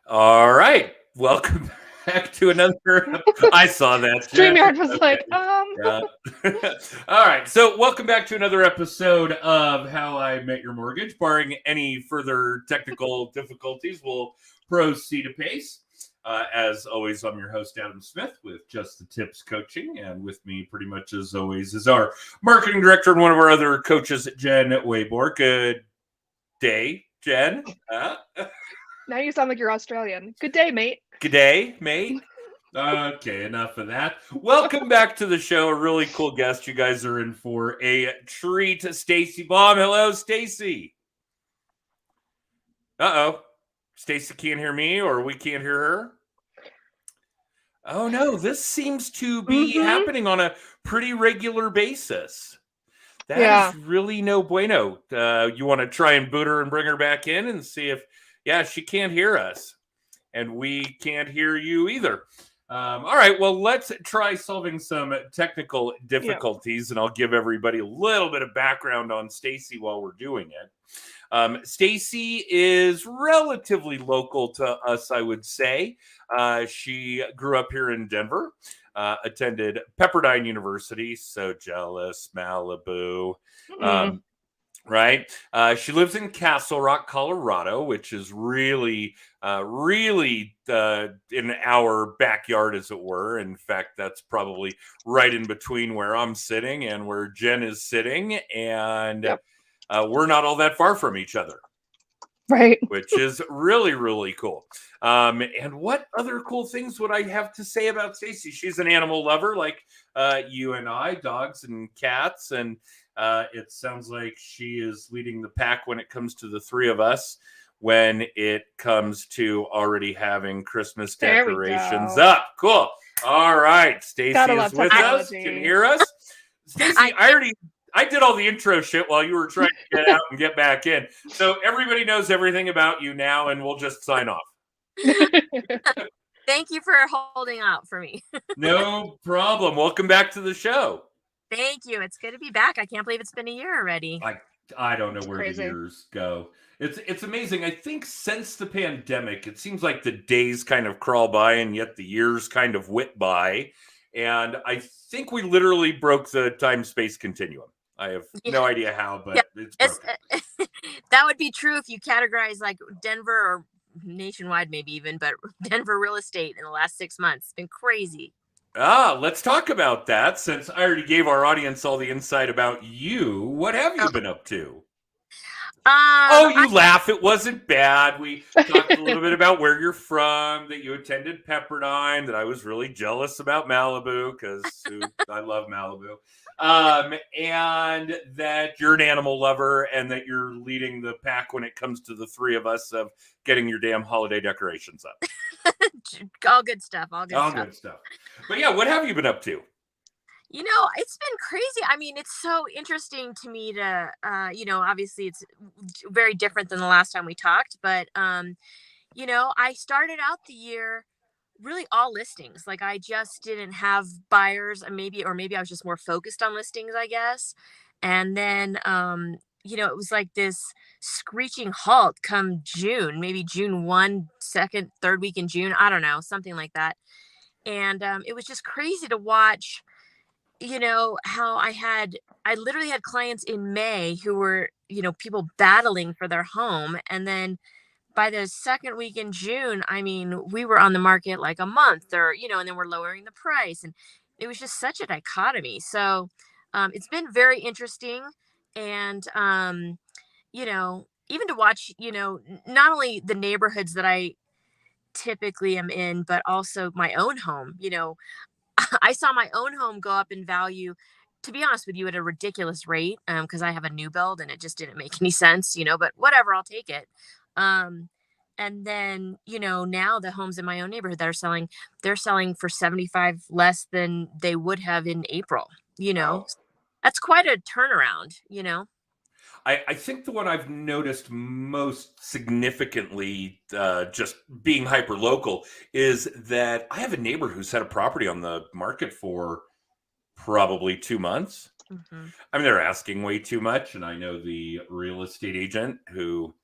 All right. Welcome back to another. I saw that, Jen. StreamYard was Okay. like, Yeah. All right. So, welcome back to another episode of How I Met Your Mortgage. Barring any further technical difficulties, we'll proceed apace. As always, I'm your host, Adam Smith, with Just the Tips Coaching. And with me, pretty much as always, is our marketing director and one of our other coaches, Jen Waybor. Good day, Jen. now you sound like you're Australian. Good day, mate. Good day, mate. Okay, enough of that. Welcome back to the show. A really cool guest. You guys are in for a treat. Stacey Baum. Hello, Stacey. Uh-oh. Stacey can't hear me, or we can't hear her. Oh, no. This seems to be happening on a pretty regular basis. That is really no bueno. You want to try and boot her and bring her back in and see if, she can't hear us. And we can't hear you either. All right, well, let's try solving some technical difficulties, and I'll give everybody a little bit of background on Stacey while we're doing it. Stacey is relatively local to us, I would say. She grew up here in Denver, attended Pepperdine University, so jealous, Malibu. Right. She lives in Castle Rock, Colorado, which is really in our backyard, as it were. In fact, that's probably right in between where I'm sitting and where Jen is sitting. And we're not all that far from each other. Right. Which is really, really cool. And what other cool things would I have to say about Stacey? She's an animal lover like you and I, dogs and cats. And it sounds like she is leading the pack when it comes to the three of us, when it comes to already having Christmas decorations up. Cool. All right. Stacey is with us. Can hear us. Stacey, I did all the intro shit while you were trying to get out and get back in. So everybody knows everything about you now, and we'll just sign off. Thank you for holding out for me. No problem. Welcome back to the show. Thank you. It's good to be back. I can't believe it's been a year already. I don't know where the years go. It's amazing. I think since the pandemic, it seems like the days kind of crawl by, and yet the years kind of whip by. And I think we literally broke the time-space continuum. I have no idea how, but it's that would be true if you categorize like Denver or nationwide, maybe even, but Denver real estate in the last 6 months. It's been crazy. Let's talk about that, since I already gave our audience all the insight about you. What have you been up to? You laugh. It wasn't bad. We talked a little bit about where you're from, that you attended Pepperdine, that I was really jealous about Malibu because I love Malibu. And that you're an animal lover and that you're leading the pack when it comes to the three of us of getting your damn holiday decorations up. All good stuff. Good stuff. But yeah, what have you been up to? You know, it's been crazy. I mean, it's so interesting to me to, obviously it's very different than the last time we talked, but, I started out the year really all listings. Like I just didn't have buyers, and maybe I was just more focused on listings, I guess. And then, it was like this screeching halt come June, maybe June 1, second, third week in June. I don't know, something like that. And it was just crazy to watch, how I literally had clients in May who were, people battling for their home. And then by the second week in June, I mean, we were on the market like a month or, and then we're lowering the price. And it was just such a dichotomy. So it's been very interesting. And, even to watch, not only the neighborhoods that I typically am in, but also my own home. I saw my own home go up in value, to be honest with you, at a ridiculous rate, because I have a new build and it just didn't make any sense, but whatever, I'll take it. And then, now the homes in my own neighborhood that are selling, they're selling for 75 less than they would have in April, Wow. That's quite a turnaround, I think the one I've noticed most significantly, just being hyper local, is that I have a neighbor who's had a property on the market for probably 2 months. Mm-hmm. I mean, they're asking way too much. And I know the real estate agent who,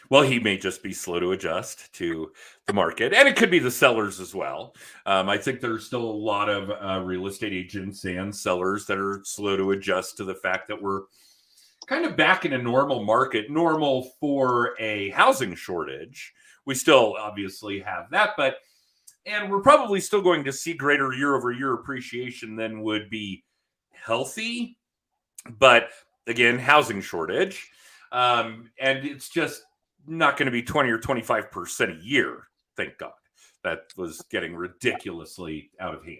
Well, he may just be slow to adjust to the market, and it could be the sellers as well. I think there's still a lot of real estate agents and sellers that are slow to adjust to the fact that we're kind of back in a normal market, normal for a housing shortage. We still obviously have that, and we're probably still going to see greater year over year appreciation than would be healthy. But again, housing shortage. And it's just not going to be 20 or 25% a year. Thank God. That was getting ridiculously out of hand.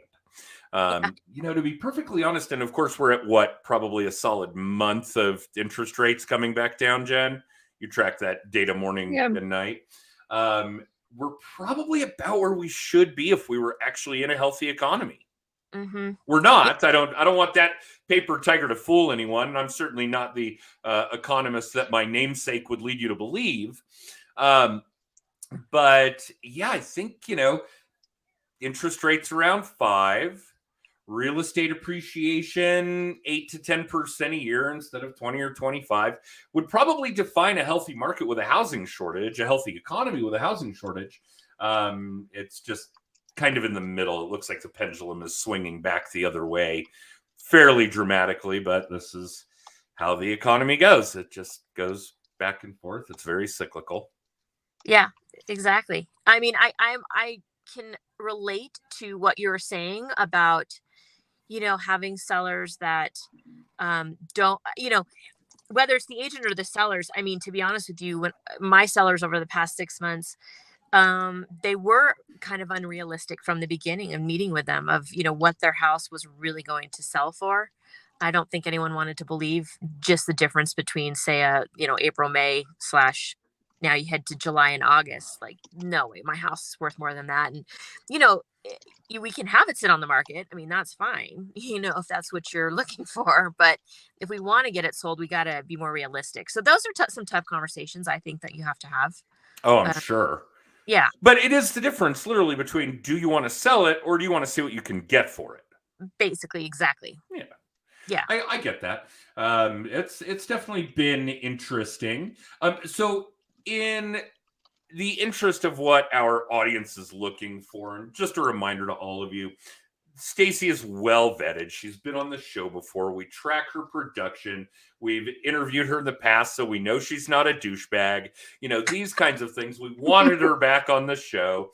To be perfectly honest, and of course, we're at probably a solid month of interest rates coming back down, Jen. You track that data morning and night. We're probably about where we should be if we were actually in a healthy economy. Mm-hmm. We're not. I don't want that paper tiger to fool anyone. And I'm certainly not the economist that my namesake would lead you to believe. But yeah, I think, interest rates around 5, real estate appreciation 8 to 10% a year instead of 20 or 25 would probably define a healthy market with a housing shortage, a healthy economy with a housing shortage. It's just kind of in the middle. It looks like the pendulum is swinging back the other way fairly dramatically, but this is how the economy goes. It just goes back and forth. It's very cyclical. Yeah, exactly. I mean, I can relate to what you're saying about, having sellers that don't, whether it's the agent or the sellers. I mean, to be honest with you, when my sellers over the past 6 months, they were kind of unrealistic from the beginning of meeting with them of, what their house was really going to sell for. I don't think anyone wanted to believe just the difference between, say, April, May / now you head to July and August. Like, no way, my house is worth more than that. And, we can have it sit on the market. I mean, that's fine, if that's what you're looking for. But if we want to get it sold, we got to be more realistic. So those are some tough conversations, I think, that you have to have. Oh, I'm sure. Yeah. But it is the difference literally between do you want to sell it or do you want to see what you can get for it? Basically, exactly. Yeah. Yeah. I get that. It's definitely been interesting. So in the interest of what our audience is looking for, and just a reminder to all of you, Stacey is well vetted. She's been on the show before. We track her production. We've interviewed her in the past, so we know she's not a douchebag. These kinds of things. We wanted her back on the show.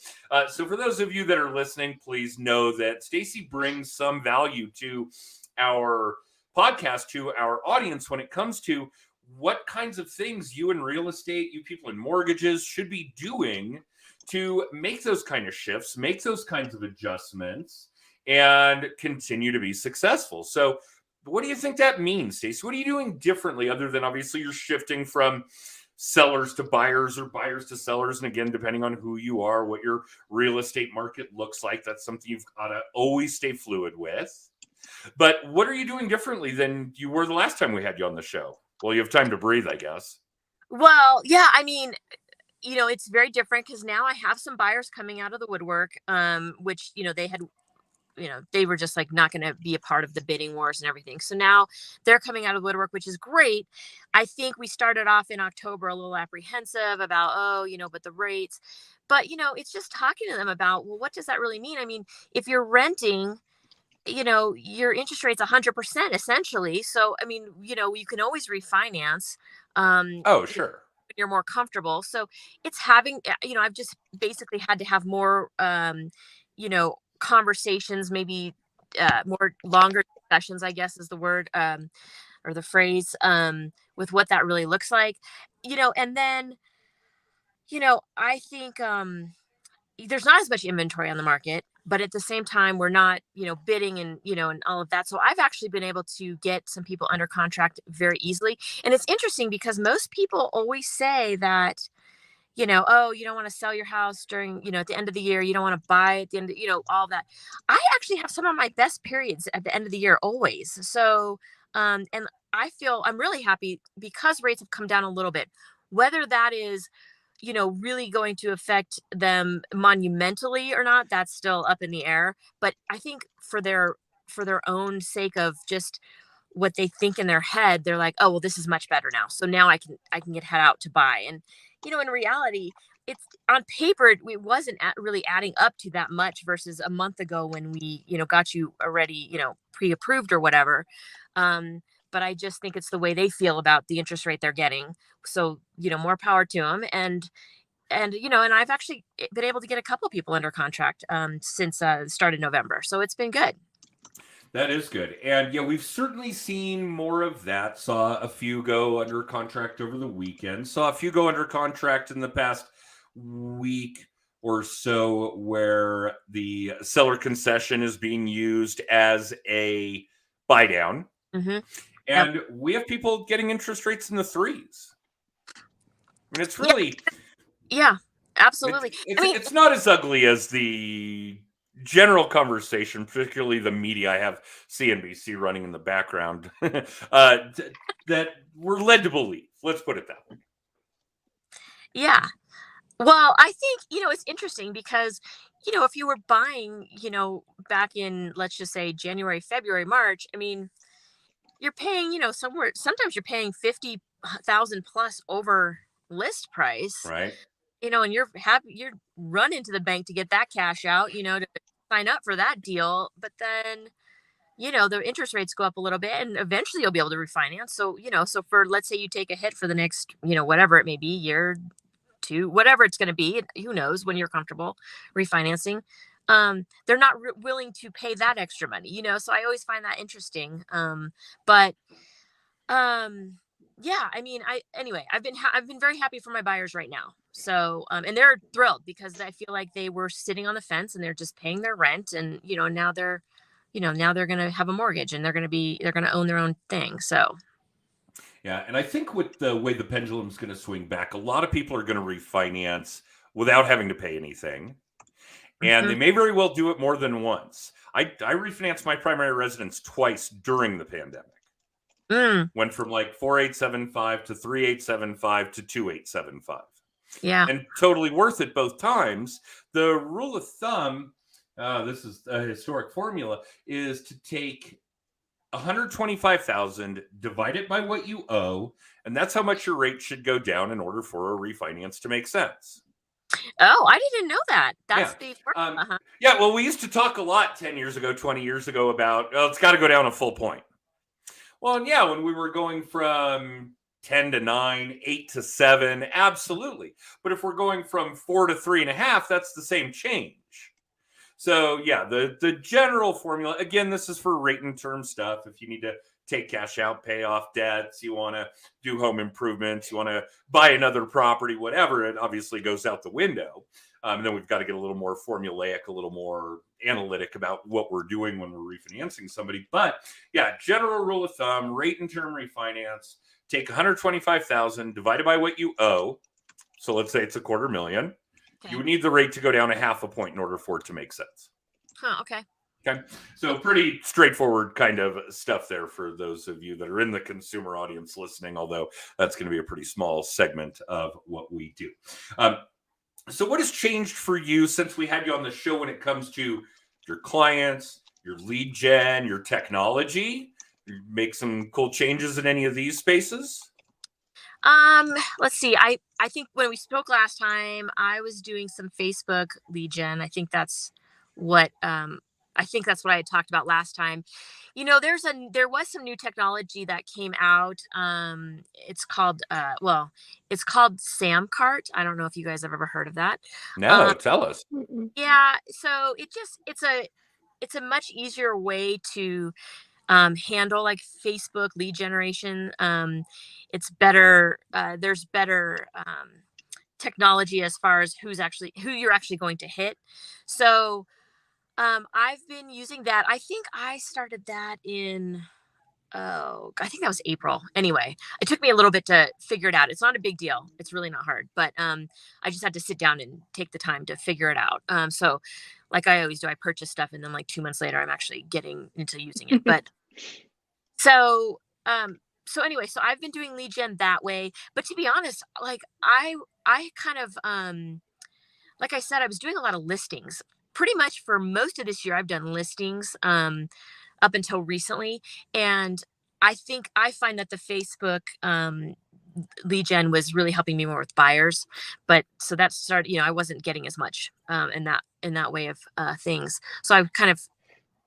So for those of you that are listening, please know that Stacey brings some value to our podcast, to our audience, when it comes to what kinds of things you in real estate, you people in mortgages should be doing to make those kind of shifts, make those kinds of adjustments, and continue to be successful. So what do you think that means, Stacey? What are you doing differently other than obviously you're shifting from sellers to buyers or buyers to sellers? And again, depending on who you are, what your real estate market looks like, that's something you've got to always stay fluid with. But what are you doing differently than you were the last time we had you on the show? Well, you have time to breathe, I guess. Well, yeah, I mean, it's very different because now I have some buyers coming out of the woodwork, which, they had, they were just like not going to be a part of the bidding wars and everything. So now they're coming out of the woodwork, which is great. I think we started off in October a little apprehensive about, but the rates. But, it's just talking to them about, well, what does that really mean? I mean, if you're renting, your interest rate's 100% essentially. So, I mean, you can always refinance. Oh, sure. You're more comfortable. So it's having, I've just basically had to have more, conversations, maybe more longer sessions, I guess is the word, or the phrase, with what that really looks like, and then, I think, there's not as much inventory on the market, but at the same time, we're not, bidding and, and all of that. So I've actually been able to get some people under contract very easily. And it's interesting because most people always say that, oh, you don't want to sell your house during, at the end of the year, you don't want to buy at the end, all that. I actually have some of my best periods at the end of the year always. So, and I feel I'm really happy because rates have come down a little bit, whether that is, really going to affect them monumentally or not, that's still up in the air. But I think for their own sake of just what they think in their head, they're like, oh, well, this is much better now. So now I can get head out to buy. And, in reality, it's on paper, it wasn't really adding up to that much versus a month ago when we, got you already, pre-approved or whatever. But I just think it's the way they feel about the interest rate they're getting. So, more power to them. And I've actually been able to get a couple of people under contract since the start of November. So it's been good. That is good. And yeah, we've certainly seen more of that. Saw a few go under contract over the weekend. Saw a few go under contract in the past week or so where the seller concession is being used as a buy down. Mm-hmm. And Yep. we have people getting interest rates in the 3s. I mean, it's really... Yeah, absolutely. It's not as ugly as the general conversation, particularly the media. I have CNBC running in the background that we're led to believe. Let's put it that way. Yeah. Well, I think, it's interesting because, if you were buying, back in, let's just say January, February, March, I mean, you're paying, sometimes you're paying 50,000 plus over list price. Right. And you're running to the bank to get that cash out, to sign up for that deal. But then, the interest rates go up a little bit and eventually you'll be able to refinance. So, so for, let's say you take a hit for the next, whatever it may be, year, 2, whatever it's going to be, who knows when you're comfortable refinancing. They're not willing to pay that extra money, so I always find that interesting. But yeah, I mean, I've been very happy for my buyers right now. So, and they're thrilled because I feel like they were sitting on the fence and they're just paying their rent, and now they're going to have a mortgage and they're going to own their own thing. So, yeah, and I think with the way the pendulum's going to swing back, a lot of people are going to refinance without having to pay anything, and they may very well do it more than once. I refinanced my primary residence twice during the pandemic. Went from like 4875 to 3875 to 2875. Yeah. And totally worth it both times. The rule of thumb, this is a historic formula, is to take 125,000, divide it by what you owe, and that's how much your rate should go down in order for a refinance to make sense. Oh, I didn't know that. That's the formula. Yeah, well, we used to talk a lot 10 years ago, 20 years ago about, it's got to go down a full point. Well, and yeah, when we were going from 10 to 9, 8 to 7, absolutely. But if we're going from 4 to 3.5, that's the same change. So yeah, the general formula, again, this is for rate and term stuff. If you need to take cash out, pay off debts, you want to do home improvements, you want to buy another property, whatever, it obviously goes out the window. And then we've got to get a little more formulaic, a little more analytic about what we're doing when we're refinancing somebody. But yeah, general rule of thumb, rate and term refinance, take 125,000 divided by what you owe. So let's say it's $250,000. Okay. You would need the rate to go down 0.5 point in order for it to make sense. Okay. Okay. So pretty straightforward kind of stuff there for those of you that are in the consumer audience listening, although that's going to be a pretty small segment of what we do. So what has changed for you since we had you on the show when it comes to your clients, your lead gen, your technology? You make some cool changes in any of these spaces? Let's see. I think when we spoke last time, I was doing some Facebook lead gen. I think that's what I had talked about last time. There was some new technology that came out. It's called Samcart. I don't know if you guys have ever heard of that. No, tell us. Yeah, so it's a much easier way to handle like Facebook lead generation. It's better. There's better technology as far as who you're actually going to hit. So I've been using that. I think I started that in, I think that was April. Anyway, it took me a little bit to figure it out. It's not a big deal. It's really not hard, but I just had to sit down and take the time to figure it out. So like I always do, I purchase stuff and then like 2 months later, I'm actually getting into using it. But so anyway, so I've been doing lead gen that way. But to be honest, like I kind of, like I said, I was doing a lot of listings. Pretty much for most of this year, I've done listings up until recently. And I think I find that the Facebook lead gen was really helping me more with buyers, but so that started, I wasn't getting as much in that way of things. So I kind of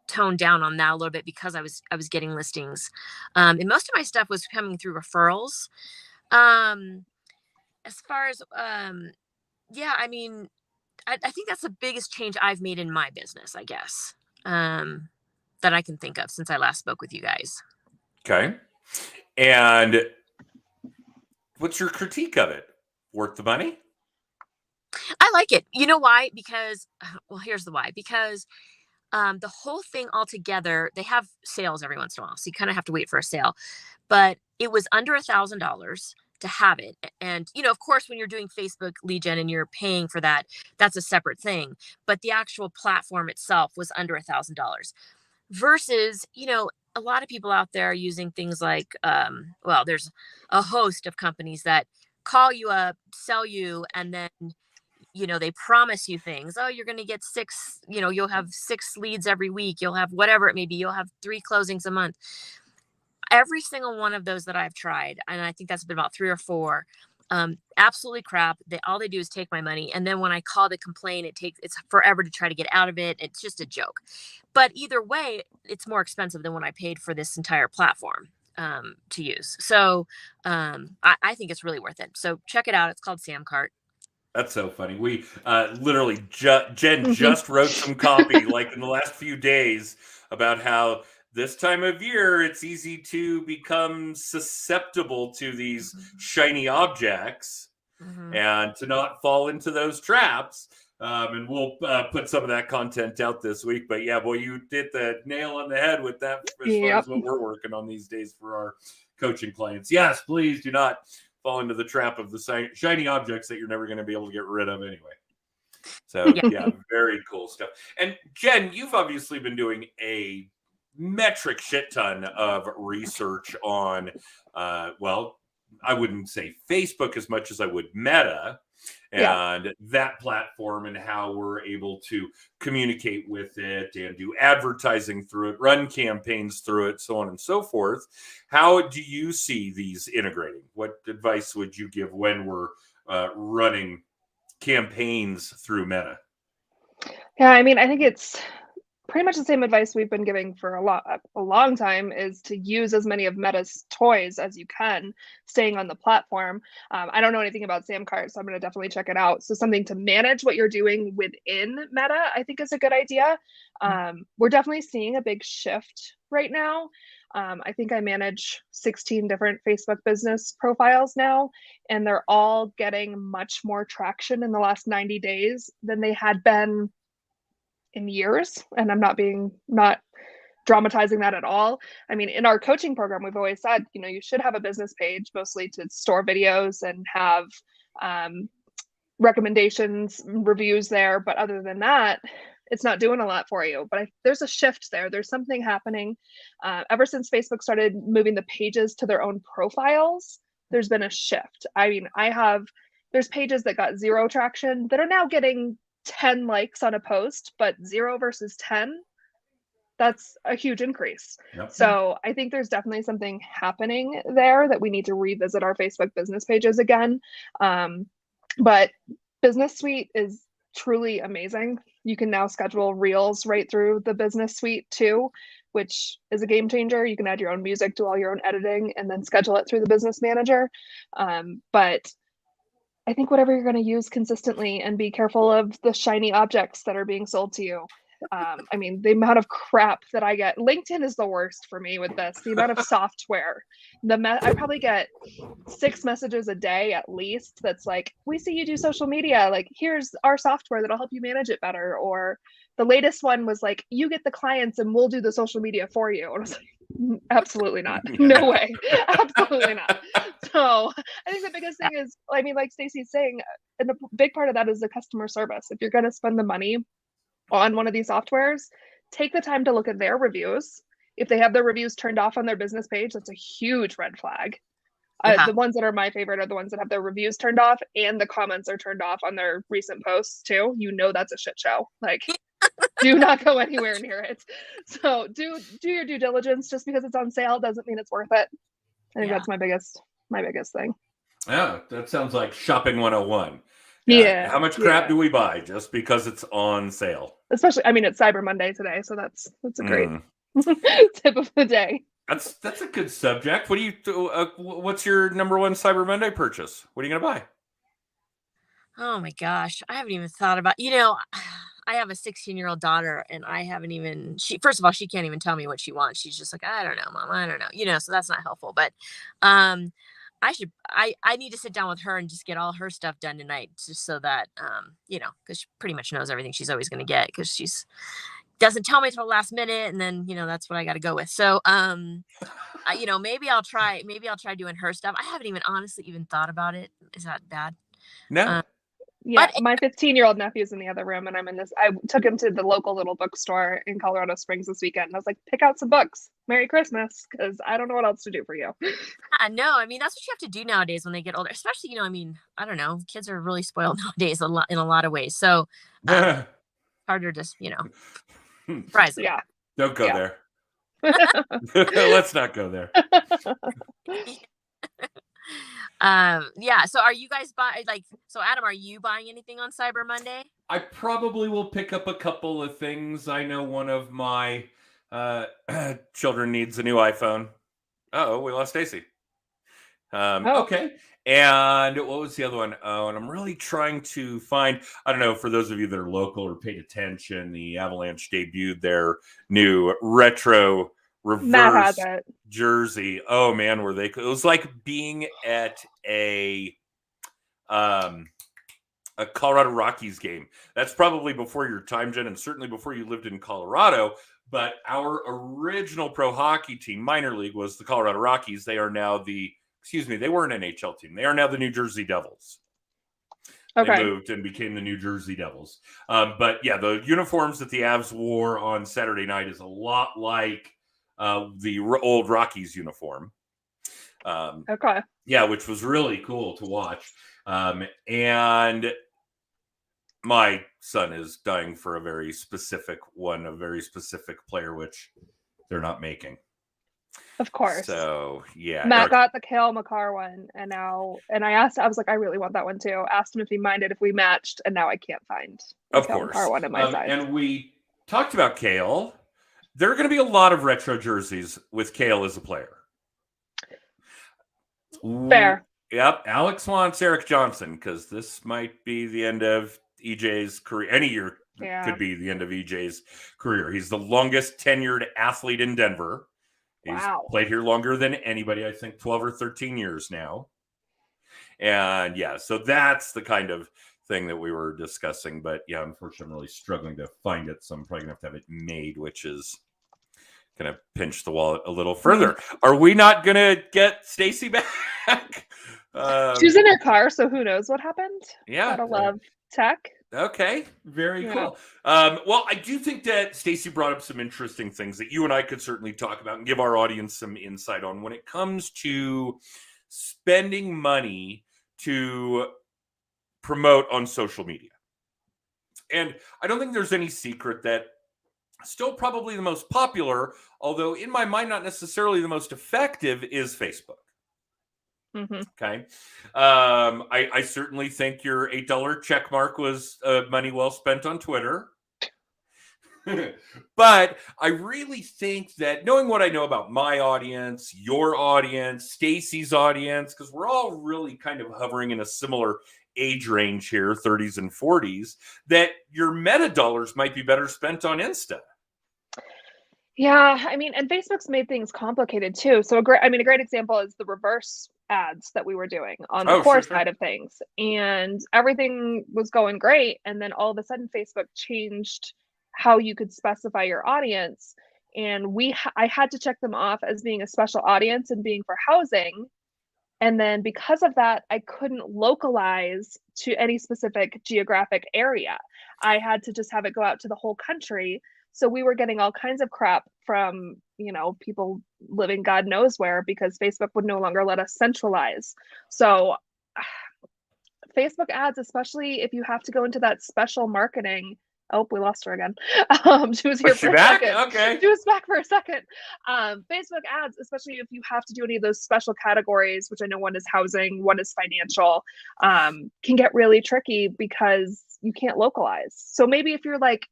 toned down on that a little bit because I was getting listings, and most of my stuff was coming through referrals. Um, as far as yeah, I mean, I think that's the biggest change I've made in my business, I guess, that I can think of since I last spoke with you guys. Okay. And what's your critique of it? Worth the money? I like it. You know why? Because, well, here's the why. Because the whole thing altogether, they have sales every once in a while, so you kind of have to wait for a sale. But it was under $1,000 to have it, and of course, when you're doing Facebook lead gen and you're paying for that, that's a separate thing. But the actual platform itself was under $1,000. Versus, a lot of people out there are using things like, well, there's a host of companies that call you up, sell you, and then they promise you things. Oh, you're going to get six, you'll have 6 leads every week. You'll have whatever it may be. You'll have 3 closings a month. Every single one of those that I've tried, and I think that's been about 3 or 4, absolutely crap. All they do is take my money. And then when I call to complain, it's forever to try to get out of it. It's just a joke. But either way, it's more expensive than what I paid for this entire platform to use. So I think it's really worth it. So check it out. It's called Samcart. That's so funny. We literally, Jen just wrote some copy like in the last few days about how this time of year it's easy to become susceptible to these shiny objects and to not fall into those traps. And we'll put some of that content out this week. But yeah, boy, you did the nail on the head with that as far as what we're working on these days for our coaching clients. Yes, please do not fall into the trap of the shiny objects that you're never going to be able to get rid of anyway. So yeah, very cool stuff. And Jen, you've obviously been doing a metric shit ton of research on, well, I wouldn't say Facebook as much as I would Meta and that platform and how we're able to communicate with it and do advertising through it, run campaigns through it, so on and so forth. How do you see these integrating? What advice would you give when we're running campaigns through Meta? Yeah, I mean, I think it's pretty much the same advice we've been giving for a long time, is to use as many of Meta's toys as you can, staying on the platform. I don't know anything about Samcart, so I'm going to definitely check it out. So something to manage what you're doing within Meta, I think, is a good idea. We're definitely seeing a big shift right now. I think I manage 16 different Facebook business profiles now, and they're all getting much more traction in the last 90 days than they had been in years. And I'm not dramatizing that at all. I mean, in our coaching program, we've always said, you should have a business page mostly to store videos and have recommendations, reviews there. But other than that, it's not doing a lot for you. But there's a shift there. There's something happening. Ever since Facebook started moving the pages to their own profiles, there's been a shift. I mean, there's pages that got 0 traction that are now getting 10 likes on a post, but 0 versus 10, that's a huge increase. So I think there's definitely something happening there that we need to revisit our Facebook business pages again. But Business Suite is truly amazing. You can now schedule reels right through the Business Suite too, which is a game changer. You can add your own music, do all your own editing, and then schedule it through the Business Manager. But I think whatever you're going to use consistently, and be careful of the shiny objects that are being sold to you. I mean, the amount of crap that I get. LinkedIn is the worst for me with this. The amount of software. I probably get 6 messages a day at least that's like, we see you do social media. Like, here's our software that'll help you manage it better. Or the latest one was like, you get the clients and we'll do the social media for you. And I was like, absolutely not. No way. Absolutely not. So I think the biggest thing is, I mean, like Stacey's saying, and a big part of that is the customer service. If you're going to spend the money on one of these softwares, take the time to look at their reviews. If they have their reviews turned off on their business page, that's a huge red flag. The ones that are my favorite are the ones that have their reviews turned off and the comments are turned off on their recent posts too. That's a shit show. Like, Do not go anywhere near it. So do your due diligence. Just because it's on sale doesn't mean it's worth it. I think that's my biggest thing. Yeah, that sounds like shopping 101. Yeah. How much crap do we buy just because it's on sale? Especially, I mean, it's Cyber Monday today, so that's a great tip of the day. That's a good subject. What do you? What's your number one Cyber Monday purchase? What are you gonna buy? Oh my gosh, I haven't even thought about. You know, I have a 16-year-old daughter, and I haven't even. First of all, she can't even tell me what she wants. She's just like, I don't know, Mom, I don't know. You know, so that's not helpful. But, I need to sit down with her and just get all her stuff done tonight, just so that you know, because she pretty much knows everything she's always going to get, because she's doesn't tell me till the last minute, and then you know that's what I got to go with. So you know, maybe I'll try doing her stuff. I haven't even honestly even thought about it. Is that bad? No. Yeah, But my 15-year-old nephew's in the other room, and I took him to the local little bookstore in Colorado Springs this weekend, and I was like, pick out some books. Merry Christmas, because I don't know what else to do for you. no, I mean that's what you have to do nowadays when they get older. Especially, you know, I mean, I don't know, kids are really spoiled nowadays in a lot of ways. So harder to, you know, surprise them. Yeah. Don't go there. Let's not go there. Yeah. So are you guys so Adam, are you buying anything on Cyber Monday? I probably will pick up a couple of things. I know one of my children needs a new iPhone. Oh, we lost Stacey. Okay. And what was the other one? Oh, and I'm really trying to find, I don't know, for those of you that are local or paid attention, the Avalanche debuted their new retro reverse jersey. Oh man, it was like being at a Colorado Rockies game. That's probably before your time, Jen, and certainly before you lived in Colorado. But our original pro hockey team, minor league, was the Colorado Rockies. They are now they were an NHL team. They are now the New Jersey Devils. Okay. They moved and became the New Jersey Devils. But yeah, the uniforms that the Avs wore on Saturday night is a lot like the old Rockies uniform. Okay. Yeah, which was really cool to watch. And my son is dying for a very specific player, which they're not making. Of course. So yeah, Matt got the Cale Makar one, and I was like, I really want that one too. Asked him if he minded if we matched, and now I can't find the Cale Makar one in my size. And we talked about Cale. There are going to be a lot of retro jerseys with Cale as a player. Fair. Yep. Alex wants Eric Johnson because this might be the end of EJ's career. Any year could be the end of EJ's career. He's the longest tenured athlete in Denver. He's played here longer than anybody, I think 12 or 13 years now. And yeah, so that's the kind of thing that we were discussing. But yeah, unfortunately, I'm really struggling to find it. So I'm probably going to have it made, which is going to pinch the wallet a little further. Are we not going to get Stacey back? She's in her car, so who knows what happened. Yeah. Gotta love tech. Okay, very cool. Well, I do think that Stacey brought up some interesting things that you and I could certainly talk about and give our audience some insight on when it comes to spending money to promote on social media. And I don't think there's any secret that still probably the most popular, although in my mind not necessarily the most effective, is Facebook. Mm-hmm. Okay. I certainly think your $8 check mark was money well spent on Twitter. But I really think that knowing what I know about my audience, your audience, Stacey's audience, because we're all really kind of hovering in a similar age range here, 30s and 40s, that your meta dollars might be better spent on Insta. Yeah, I mean, and Facebook's made things complicated too. So a great example is the reverse ads that we were doing on the core side of things, and everything was going great. And then all of a sudden, Facebook changed how you could specify your audience, and I had to check them off as being a special audience and being for housing. And then because of that, I couldn't localize to any specific geographic area. I had to just have it go out to the whole country. So we were getting all kinds of crap from, people living God knows where, because Facebook would no longer let us centralize. So Facebook ads, especially if you have to go into that special marketing Oh, we lost her again. She was here Was she for a back? second. Okay. She was back for a second. Facebook ads, especially if you have to do any of those special categories, which I know one is housing, one is financial, can get really tricky because you can't localize. So maybe if you're like,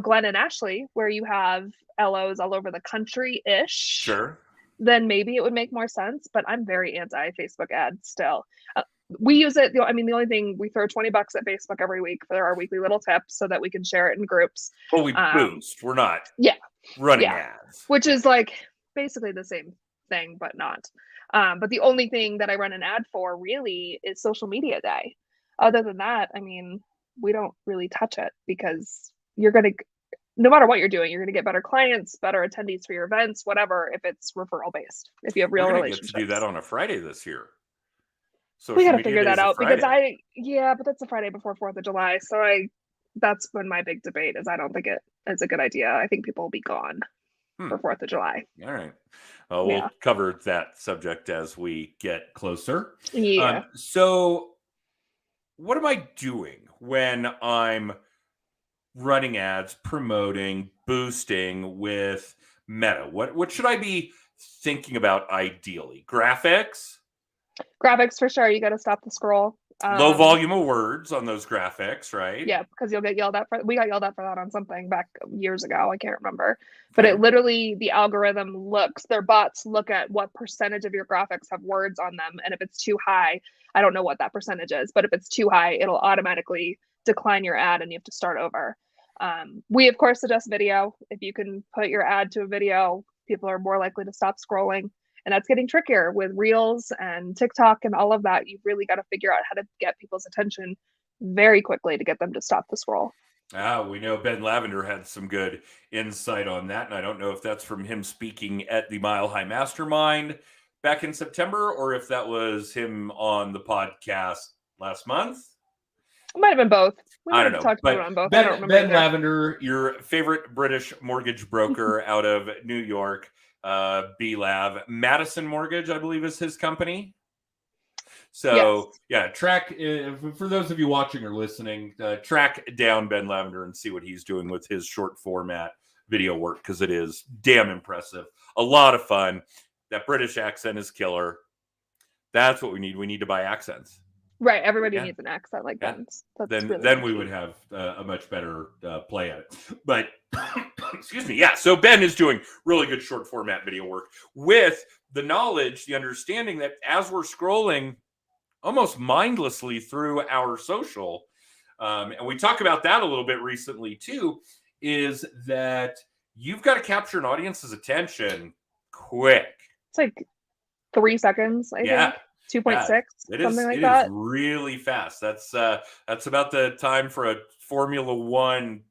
Glenn and Ashley, where you have LOs all over the country-ish, Sure. then maybe it would make more sense. But I'm very anti-Facebook ads still. We use it. The only thing, we throw $20 at Facebook every week for our weekly little tips so that we can share it in groups. Well, we boost. We're not running ads. Which is like basically the same thing, but not. But the only thing that I run an ad for really is social media day. Other than that, I mean, we don't really touch it because you're going to, no matter what you're doing, you're going to get better clients, better attendees for your events, whatever, if it's referral based, if you have real relationships. Get to do that on a Friday this year. We got to figure that out because but that's the Friday before 4th of July. So that's when my big debate is. I don't think it is a good idea. I think people will be gone for 4th of July. All right. Well, we'll cover that subject as we get closer. Yeah. So what am I doing when I'm running ads, promoting, boosting with Meta? What should I be thinking about ideally? Graphics for sure. You got to stop the scroll. Low volume of words on those graphics, right? Yeah, because you'll get yelled at we got yelled at for that on something back years ago. I can't remember. But it literally, the algorithm their bots look at what percentage of your graphics have words on them. And if it's too high, I don't know what that percentage is, but if it's too high, it'll automatically decline your ad and you have to start over. We, of course, suggest video. If you can put your ad to a video, people are more likely to stop scrolling. And that's getting trickier with Reels and TikTok and all of that. You've really got to figure out how to get people's attention very quickly to get them to stop the scroll. We know Ben Lavender had some good insight on that. And I don't know if that's from him speaking at the Mile High Mastermind back in September or if that was him on the podcast last month. It might have been both. I don't know. Talked about it on both. Ben Lavender, your favorite British mortgage broker out of New York, B-Lab, Madison Mortgage, I believe is his company. So track, for those of you watching or listening, track down Ben Lavender and see what he's doing with his short format video work, because it is damn impressive. A lot of fun. That British accent is killer. That's what we need. We need to buy accents. Right. Everybody needs an accent like that. Then we would have a much better play at it. But excuse me. Yeah. So Ben is doing really good short format video work with the knowledge, the understanding that as we're scrolling almost mindlessly through our social, and we talk about that a little bit recently too, is that you've got to capture an audience's attention quick. It's like 3 seconds, I think. 2.6, something like that. It is really fast. That's about the time for a Formula One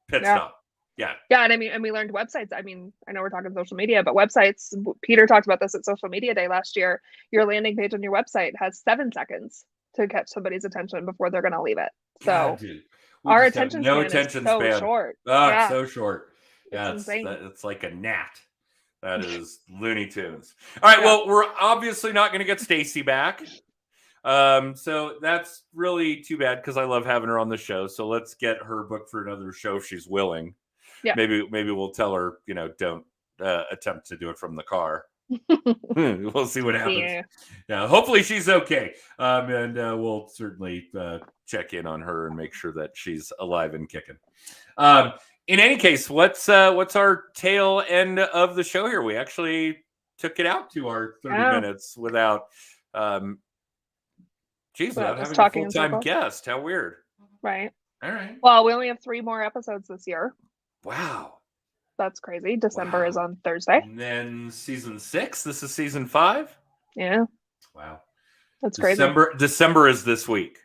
pit stop. Yeah. And I mean, and we learned websites. I mean, I know we're talking social media, but websites, Peter talked about this at Social Media Day last year. Your landing page on your website has 7 seconds to catch somebody's attention before they're going to leave it. So our attention span is so short. It's so short. Yeah, it's like a gnat. That is Looney Tunes. All right, well, we're obviously not going to get Stacey back. So that's really too bad because I love having her on the show. So let's get her booked for another show if she's willing. Yeah. Maybe we'll tell her, don't attempt to do it from the car. We'll see what happens. Yeah, hopefully she's okay. And we'll certainly check in on her and make sure that she's alive and kicking. In any case, what's our tail end of the show here? We actually took it out to our 30 minutes without without having a full-time guest. How weird. Right. All right. Well, we only have 3 more episodes this year. Wow. That's crazy. December is on Thursday. And then season 6. This is season 5? Yeah. Wow. That's crazy. December is this week.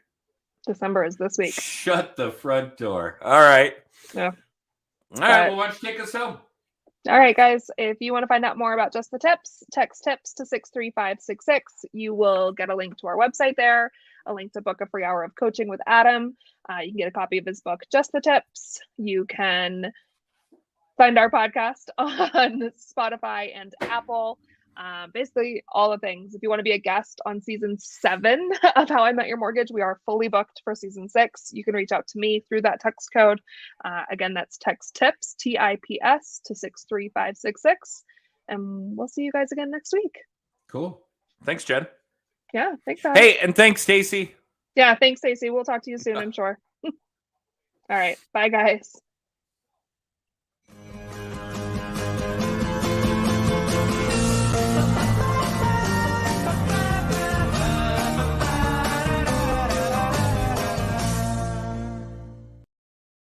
December is this week. Shut the front door. All right. Yeah. All right, well, why don't you take us home? All right, guys. If you want to find out more about Just the Tips, text TIPS to 63566. You will get a link to our website there, a link to book a free hour of coaching with Adam. You can get a copy of his book, Just the Tips. You can find our podcast on Spotify and Apple. Basically all the things. If you want to be a guest on season 7 of How I Met Your Mortgage, we are fully booked for season 6. You can reach out to me through that text code. Again, that's text TIPS, TIPS, to 63566. And we'll see you guys again next week. Cool. Thanks, Jen. Yeah, thanks, guys. Hey, and thanks, Stacey. Yeah, thanks, Stacey. We'll talk to you soon, I'm sure. All right. Bye, guys.